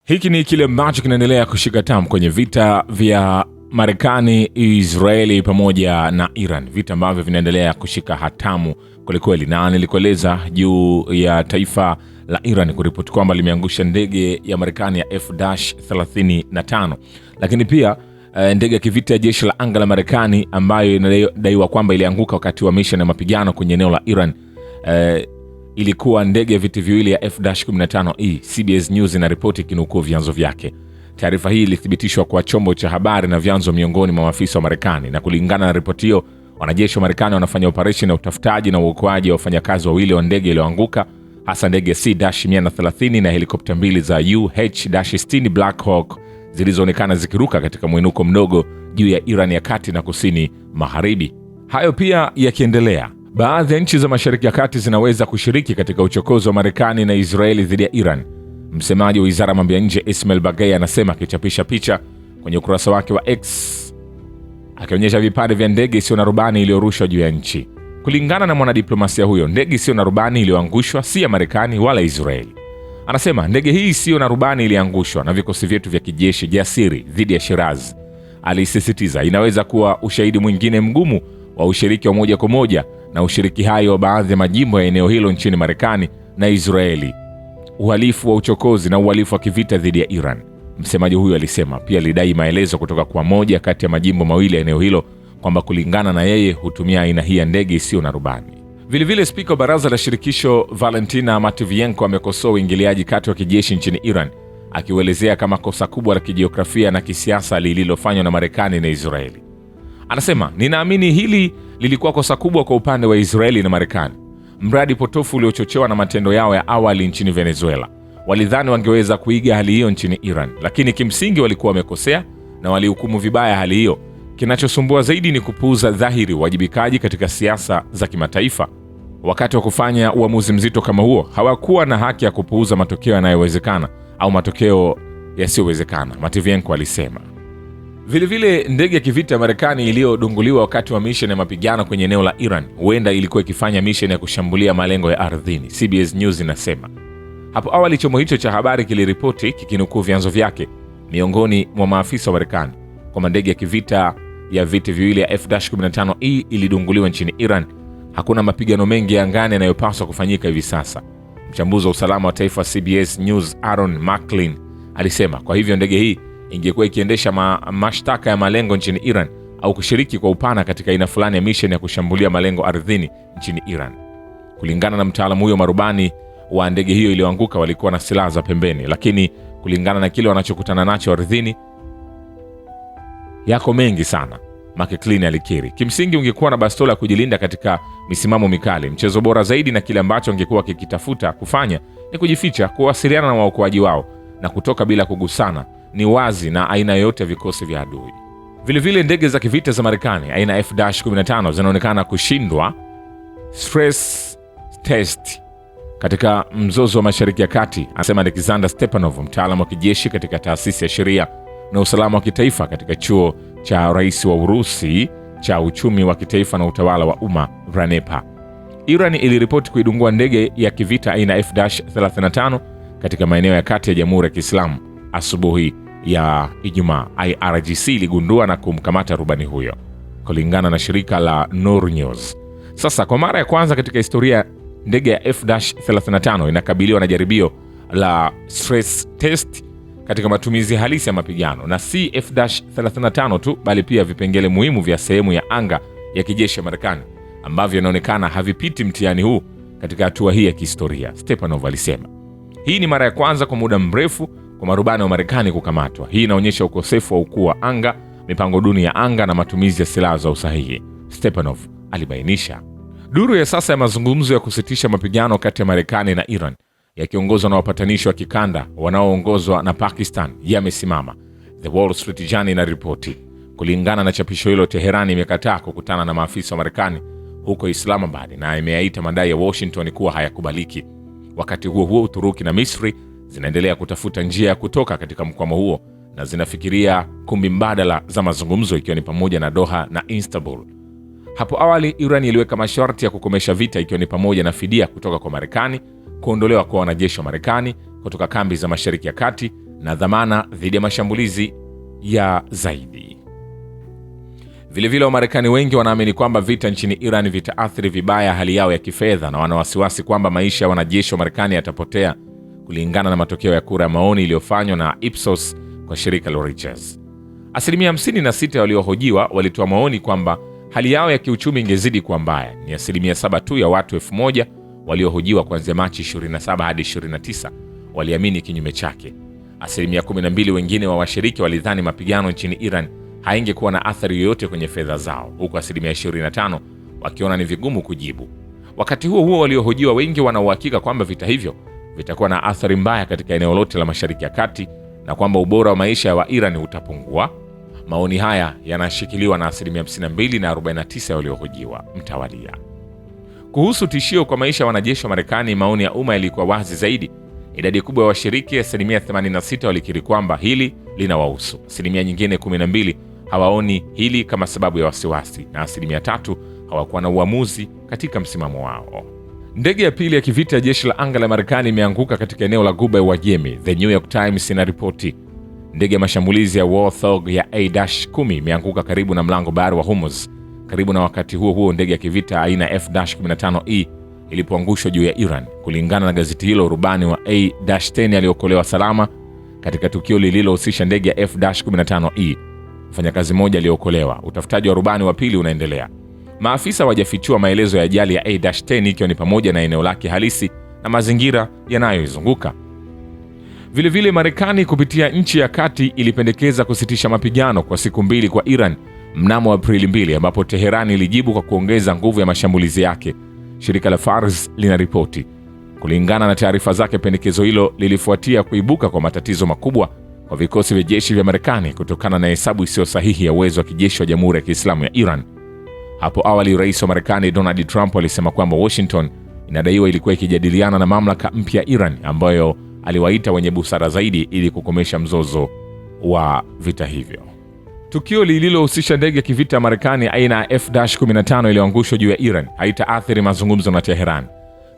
Hiki ni kile ambacho kinaendelea kushika tamu kwenye vita vya Marekani, Israeli pamoja na Iran, vita ambavyo vinaendelea kushika hatamu kwelikweli, na nilikueleza juu ya taifa la Iran kuripoti kwamba limeangusha ndege ya Marekani ya F-35, lakini pia ndege ya kivita ya jeshi la anga la Marekani ambayo inadaiwa kwamba ilianguka wakati wa mission ya mapigano kwenye eneo la Iran. Ilikuwa ndege ya vita viwili ya F-15E. CBS News inaripoti kinukuu vyanzo vyake. Taarifa hii ilithibitishwa kwa chombo cha habari na vyanzo miongoni mwa maafisa wa Marekani, na kulingana na ripoti hiyo, wanajeshi wa Marekani wanafanya operation ya utafutaji na uokoaji wa wafanyakazi wawili wa ndege iliyoanguka, hasa ndege C-130 na helikopta mbili za UH-60 Black Hawk zilizoonekana zikiruka katika mwinuko mdogo juu ya Iran ya kati na kusini magharibi. Hayo pia yakiendelea, baadhi ya nchi za Mashariki ya Kati zinaweza kushiriki katika uchokozi wa Marekani na Israeli dhidi ya Iran. Msemaji wa Wizara ya Mambo ya Nje Ismail Bagay anasema, akichapisha picha kwenye ukurasa wake wa X akionyesha vipande vya ndege isiyo na rubani iliyorushwa juu ya nchi. Kulingana na mwanadiplomasia huyo, ndege isiyo na rubani iliyoangushwa si ya Marekani wala Israeli. Anasema ndege hii isiyo na rubani iliangushwa na vikosi vyetu vya kijeshi jasiri dhidi ya Shiraz. Alisisitiza inaweza kuwa ushahidi mwingine mgumu wa ushiriki wa moja kwa moja na ushiriki hayo wa baadhi ya majimbo ya eneo hilo nchini Marekani na Israeli, uhalifu wa uchokozi na uhalifu wa kivita dhidi ya Iran. Msemaji huyo alisema pia alidai maelezo kutoka kwa moja kati ya majimbo mawili ya eneo hilo kwamba kulingana na yeye hutumia aina hii ya ndege isiyo na rubani. Vilevile spika wa baraza la shirikisho Valentina Matviyenko amekosoa uingiliaji kati wa kijeshi nchini Iran, akiuelezea kama kosa kubwa la kijiografia na kisiasa lililofanywa na Marekani na Israeli. Anasema, ninaamini hili lilikuwa kosa kubwa kwa upande wa Israeli na Marekani, mradi potofu uliochochewa na matendo yao ya awali nchini Venezuela. Walidhani wangeweza kuiga hali hiyo nchini Iran, lakini kimsingi walikuwa wamekosea na walihukumu vibaya hali hiyo. Kinachosumbua zaidi ni kupuuza dhahiri uwajibikaji katika siasa za kimataifa. Wakati wa kufanya uamuzi mzito kama huo, hawakuwa na haki ya kupuuza matokeo yanayowezekana au matokeo yasiyowezekana, Matviyenko alisema. Vilevile ndege ya kivita ya Marekani iliyodunguliwa wakati wa mission ya mapigano kwenye eneo la Iran huenda ilikuwa ikifanya mission ya kushambulia malengo ya ardhini, CBS News inasema. Hapo awali chombo hicho cha habari kiliripoti kikinukuu vyanzo vyake miongoni mwa maafisa wa Marekani kwamba ndege ya kivita ya vita viwili ya F-15E ilidunguliwa nchini Iran. Hakuna mapigano mengi ya angani yanayopaswa kufanyika hivi sasa. Mchambuzi wa usalama wa taifa CBS News Aaron McLean alisema, kwa hivyo ndege hii ingekuwa ikiendesha mashtaka ya malengo nchini Iran au kushiriki kwa upana katika aina fulani ya mission ya kushambulia malengo ardhini nchini Iran. Kulingana na mtaalamu huyo, marubani wa ndege hiyo iliyoanguka walikuwa na silaha za pembeni, lakini kulingana na kile wanachokutana nacho ardhini yako mengi sana, McLean alikiri. Kimsingi ungekuwa na bastola ya kujilinda katika misimamo mikali. Mchezo bora zaidi na kile ambacho ungekuwa kikitafuta kufanya ni kujificha, kuwasiliana na waokoaji wao na kutoka bila kugusana ni wazi na aina yoyote ya vikosi vya adui. Vilevile ndege za kivita za Marekani aina F-15 zinaonekana kushindwa stress test katika mzozo wa Mashariki ya Kati, anasema Alexander Stepanov, mtaalamu wa kijeshi katika taasisi ya sheria na usalama wa kitaifa katika chuo cha rais wa Urusi cha uchumi wa kitaifa na utawala wa umma RANEPA. Iran iliripoti kuidungua ndege ya kivita aina F-35 katika maeneo ya kati ya Jamhuri ya Kiislamu asubuhi ya Ijumaa. IRGC iligundua na kumkamata rubani huyo, kulingana na shirika la Noor News. Sasa kwa mara ya kwanza katika historia, ndege ya F-35 inakabiliwa na jaribio la stress test katika matumizi halisi ya mapigano, na si F-35 tu bali pia vipengele muhimu vya sehemu ya anga ya kijeshi ya Marekani ambavyo inaonekana havipiti mtihani huu katika hatua hii ya kihistoria, Stepanov alisema. Hii ni mara ya kwanza kwa muda mrefu kwa marubani wa Marekani kukamatwa. Hii inaonyesha ukosefu wa ukuu wa anga, mipango duni ya anga na matumizi ya silaha za usahihi, Stepanov alibainisha. Duru ya sasa ya mazungumzo ya kusitisha mapigano kati ya Marekani na Iran yakiongozwa na wapatanishi wa kikanda wanaoongozwa na Pakistan yamesimama, The Wall Street Journal inaripoti. Kulingana na chapisho hilo, Teherani imekataa kukutana na maafisa wa Marekani huko Islamabad na imeyaita madai ya Washington kuwa hayakubaliki. Wakati huo huo, Uturuki na Misri zinaendelea kutafuta njia ya kutoka katika mkwamo huo na zinafikiria kumbi mbadala za mazungumzo, ikiwa ni pamoja na Doha na Istanbul. Hapo awali Iran iliweka masharti ya kukomesha vita, ikiwa ni pamoja na fidia kutoka kwa Marekani, kuondolewa kwa wanajeshi wa Marekani kutoka kambi za Mashariki ya Kati na dhamana dhidi ya mashambulizi ya zaidi. Vilevile Wamarekani wengi wanaamini kwamba vita nchini Iran vitaathiri vibaya hali yao ya kifedha, na wana wasiwasi kwamba maisha ya wanajeshi wa Marekani yatapotea, kulingana na matokeo ya kura ya maoni iliyofanywa na Ipsos kwa shirika la Reuters. 56% waliohojiwa walitoa maoni kwamba hali yao ya kiuchumi ingezidi kuwa mbaya. Ni 7% tu ya watu 1000 waliohojiwa kuanzia Machi 27 hadi 29 waliamini kinyume chake. 12% wengine wa washiriki walidhani mapigano nchini Iran haingekuwa na athari yoyote kwenye fedha zao, huku 25% wakiona ni vigumu kujibu. Wakati huo huo, waliohojiwa wengi wana uhakika kwamba vita hivyo vitakuwa na athari mbaya katika eneo lote la Mashariki ya Kati na kwamba ubora wa maisha wa Iran utapungua. Maoni haya yanashikiliwa na 52% na 49% waliohojiwa mtawalia. Kuhusu tishio kwa maisha ya wanajeshi wa Marekani, maoni ya umma yalikuwa wazi zaidi. Idadi kubwa ya washiriki 86% walikiri kwamba hili linawahusu. Asilimia nyingine 12 hawaoni hili kama sababu ya wasiwasi, na 3% hawakuwa na uamuzi katika msimamo wao. Ndege ya pili ya kivita ya jeshi la anga la Marekani imeanguka katika eneo la Ghuba ya Uajemi, The New York Times inaripoti. Ndege ya mashambulizi ya Warthog ya A-10 imeanguka karibu na mlango bahari wa Hormuz. Karibu na wakati huo huo, ndege ya kivita aina F-15E ilipoangushwa juu ya Iran. Kulingana na gazeti hilo, rubani wa A-10 aliokolewa salama katika tukio lililohusisha ndege ya F-15E. Mfanyakazi mmoja aliokolewa. Utafutaji wa rubani wa pili unaendelea. Maafisa hawajafichua maelezo ya ajali ya A-10, ikiwa ni pamoja na eneo lake halisi na mazingira yanayoizunguka. Vilevile, Marekani kupitia nchi ya kati ilipendekeza kusitisha mapigano kwa siku 2 kwa Iran mnamo Aprili 2, ambapo Teherani ilijibu kwa kuongeza nguvu ya mashambulizi yake, shirika la Fars linaripoti. Kulingana na taarifa zake, pendekezo hilo lilifuatia kuibuka kwa matatizo makubwa kwa vikosi vya jeshi vya Marekani kutokana na hesabu isiyo sahihi ya uwezo wa kijeshi wa Jamhuri ya Kiislamu ya Iran. Hapo awali, rais wa Marekani Donald Trump alisema kwamba Washington inadaiwa ilikuwa ikijadiliana na mamlaka mpya ya Iran, ambayo aliwaita wenye busara zaidi, ili kukomesha mzozo wa vita hivyo. Tukio lililohusisha ndege ya kivita ya Marekani aina ya F-15 iliyoangushwa juu ya Iran haitaathiri mazungumzo na Teheran,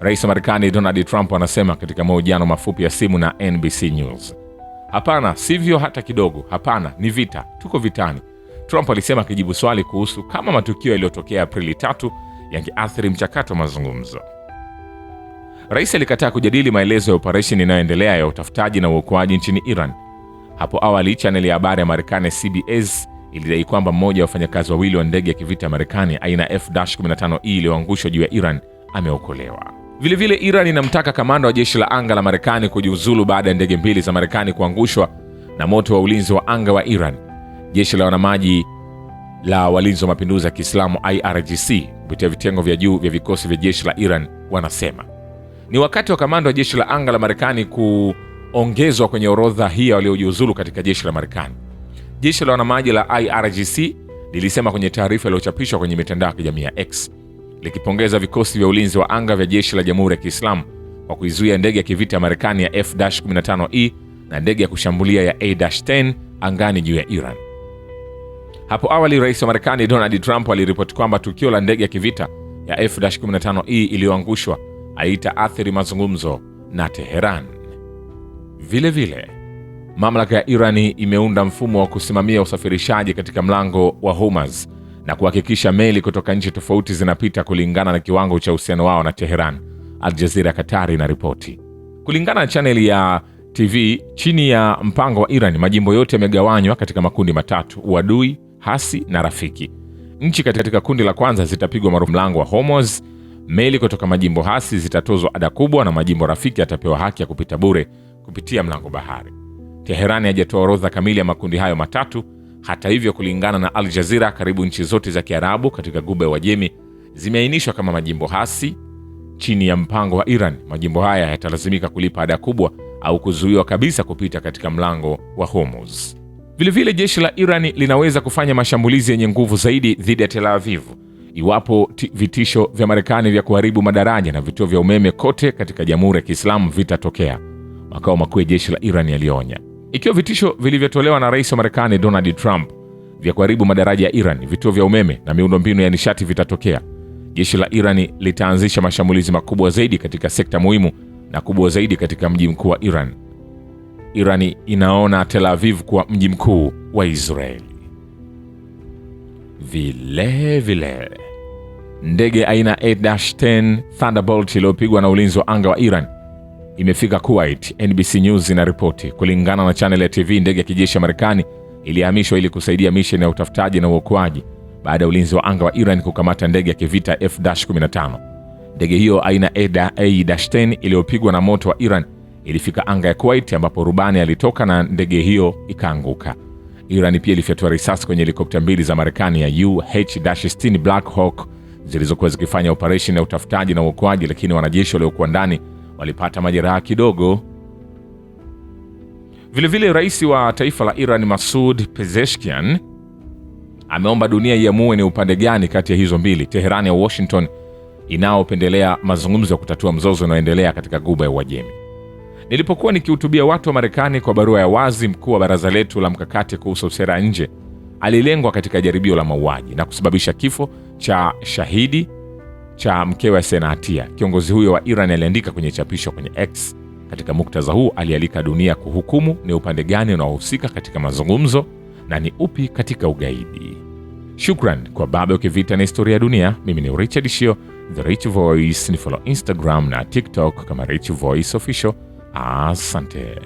rais wa Marekani Donald Trump anasema katika mahojiano mafupi ya simu na NBC News. Hapana, sivyo hata kidogo. Hapana, ni vita, tuko vitani, Trump alisema akijibu swali kuhusu kama matukio yaliyotokea Aprili 3 yangeathiri mchakato wa mazungumzo. Rais alikataa kujadili maelezo ya operesheni inayoendelea ya utafutaji na uokoaji nchini Iran. Hapo awali, channel ya habari ya Marekani CBS ilidai kwamba mmoja wa wafanyakazi wawili wa ndege ya kivita ya Marekani aina F-15E iliyoangushwa juu ya Iran ameokolewa. Vilevile, Iran inamtaka kamanda wa jeshi la anga la Marekani kujiuzulu baada ya ndege 2 za Marekani kuangushwa na moto wa ulinzi wa anga wa Iran. Jeshi la wanamaji la walinzi wa mapinduzi ya Kiislamu IRGC kupitia vitengo vya juu vya vikosi vya jeshi la Iran wanasema ni wakati wa kamanda wa jeshi la anga la Marekani kuongezwa kwenye orodha hii waliojiuzulu katika jeshi la Marekani. Jeshi la wanamaji la IRGC lilisema kwenye taarifa iliyochapishwa kwenye mitandao ya kijamii ya X, likipongeza vikosi vya ulinzi wa anga vya jeshi la Jamhuri ya Kiislamu kwa kuizuia ndege ya kivita ya Marekani ya F-15E na ndege ya kushambulia ya A-10 angani juu ya Iran. Hapo awali, rais wa Marekani Donald Trump aliripoti kwamba tukio la ndege ya kivita ya F-15E iliyoangushwa haitaathiri mazungumzo na Teheran. Vilevile, mamlaka ya Irani imeunda mfumo wa kusimamia usafirishaji katika mlango wa Hormuz na kuhakikisha meli kutoka nchi tofauti zinapita kulingana na kiwango cha uhusiano wao na Teheran, Al Jazeera Qatar inaripoti. Kulingana na chaneli ya TV chini ya mpango wa Iran, majimbo yote yamegawanywa katika makundi matatu: uadui, hasi na rafiki. Nchi katika kundi la kwanza zitapigwa marufuku mlango wa Hormuz. Meli kutoka majimbo hasi zitatozwa ada kubwa na majimbo rafiki yatapewa haki ya kupita bure kupitia mlango bahari. Teherani hajatoa orodha kamili ya makundi hayo matatu. Hata hivyo, kulingana na Al Jazeera, karibu nchi zote za Kiarabu katika Ghuba ya Uajemi zimeainishwa kama majimbo hasi chini ya mpango wa Iran. Majimbo haya yatalazimika kulipa ada kubwa au kuzuiwa kabisa kupita katika mlango wa Hormuz. Vilevile, jeshi la Iran linaweza kufanya mashambulizi yenye nguvu zaidi dhidi ya Tel Aviv iwapo vitisho vya Marekani vya kuharibu madaraja na vituo vya umeme kote katika Jamhuri ya Kiislamu vitatokea, makao makuu ya jeshi la Iran yalionya. Ikiwa vitisho vilivyotolewa na rais wa Marekani Donald Trump vya kuharibu madaraja ya Iran, vituo vya umeme na miundombinu ya nishati vitatokea, jeshi la Iran litaanzisha mashambulizi makubwa zaidi katika sekta muhimu na kubwa zaidi katika mji mkuu wa Iran. Irani inaona Tel Aviv kuwa mji mkuu wa Israeli. Vile ndege aina A-10 Thunderbolt iliyopigwa na ulinzi wa anga wa Iran imefika Kuwait, NBC News inaripoti. Kulingana na channel ya TV, ndege ya kijeshi ya Marekani ilihamishwa ili kusaidia misheni ya utafutaji na uokoaji baada ya ulinzi wa anga wa Iran kukamata ndege ya kivita F-15. Ndege hiyo aina A-10 iliyopigwa na moto wa Iran ilifika anga ya Kuwait, ambapo rubani alitoka na ndege hiyo ikaanguka. Iran pia ilifyatua risasi kwenye helikopta mbili za Marekani ya UH-60 Black Hawk zilizokuwa zikifanya operation ya utafutaji na uokoaji, lakini wanajeshi waliokuwa ndani walipata majeraha kidogo. Vilevile rais wa taifa la Iran Masoud Pezeshkian ameomba dunia iamue ni upande gani kati ya hizo mbili, Tehran ya Washington, inaopendelea mazungumzo ya kutatua mzozo unaoendelea katika Ghuba ya Uajemi. Nilipokuwa nikihutubia watu wa Marekani kwa barua ya wazi, mkuu wa baraza letu la mkakati kuhusu sera nje alilengwa katika jaribio la mauaji na kusababisha kifo cha shahidi cha mkewe Senatia. Kiongozi huyo wa Iran aliandika kwenye chapisho kwenye X. Katika muktadha huu alialika dunia kuhukumu ni upande gani unaohusika katika mazungumzo na ni upi katika ugaidi. Shukran kwa Baba wa Kivita na Historia ya Dunia. Mimi ni Richard Shio, The Rich Voice. Ni follow Instagram na TikTok kama Rich Voice Official. Asante.